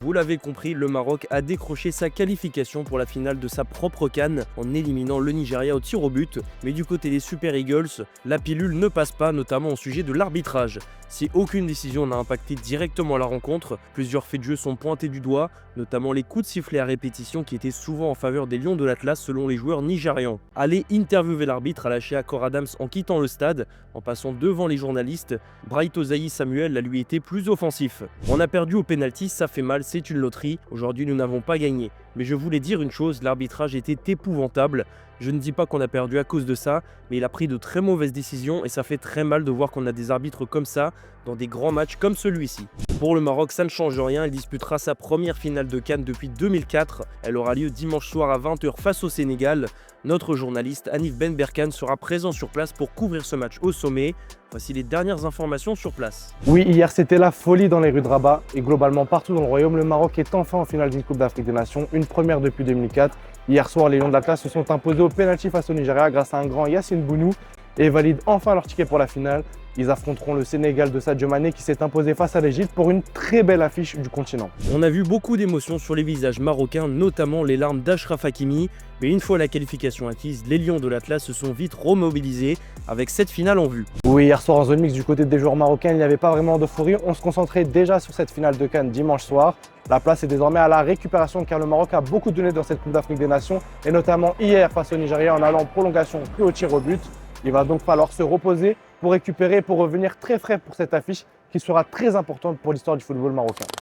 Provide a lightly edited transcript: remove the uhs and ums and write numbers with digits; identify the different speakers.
Speaker 1: Vous l'avez compris, le Maroc a décroché sa qualification pour la finale de sa propre CAN en éliminant le Nigeria au tir au but. Mais du côté des Super Eagles, la pilule ne passe pas, notamment au sujet de l'arbitrage. Si aucune décision n'a impacté directement la rencontre, plusieurs faits de jeu sont pointés du doigt, notamment les coups de sifflet à répétition qui étaient souvent en faveur des Lions de l'Atlas selon les joueurs nigérians. Aller interviewer l'arbitre a lâché Akor Adams en quittant le stade, en passant devant les journalistes. Bright Osayi Samuel a lui été plus offensif. On a perdu au pénalty, ça fait mal, c'est une loterie. Aujourd'hui, nous n'avons pas gagné. Mais je voulais dire une chose, l'arbitrage était épouvantable. Je ne dis pas qu'on a perdu à cause de ça, mais il a pris de très mauvaises décisions et ça fait très mal de voir qu'on a des arbitres comme ça dans des grands matchs comme celui-ci. Pour le Maroc, ça ne change rien, il disputera sa première finale de CAN depuis 2004. Elle aura lieu dimanche soir à 20 h face au Sénégal. Notre journaliste Hanif Ben Berkane sera présent sur place pour couvrir ce match au sommet. Voici les dernières informations sur place.
Speaker 2: Oui, hier c'était la folie dans les rues de Rabat et globalement partout dans le royaume. Le Maroc est enfin en finale d'une Coupe d'Afrique des Nations, une première depuis 2004. Hier soir, les Lions de l'Atlas se sont imposés au pénalty face au Nigeria grâce à un grand Yassine Bounou et valident enfin leur ticket pour la finale. Ils affronteront le Sénégal de Sadio Mané qui s'est imposé face à l'Égypte pour une très belle affiche du continent.
Speaker 1: On a vu beaucoup d'émotions sur les visages marocains, notamment les larmes d'Achraf Hakimi. Mais une fois la qualification acquise, les Lions de l'Atlas se sont vite remobilisés avec cette finale en vue.
Speaker 2: Oui, hier soir en zone mixte du côté des joueurs marocains, il n'y avait pas vraiment d'euphorie. On se concentrait déjà sur cette finale de CAN dimanche soir. La place est désormais à la récupération car le Maroc a beaucoup donné dans cette Coupe d'Afrique des Nations et notamment hier face au Nigeria en allant en prolongation puis au tir au but. Il va donc falloir se reposer pour récupérer, pour revenir très frais pour cette affiche qui sera très importante pour l'histoire du football marocain.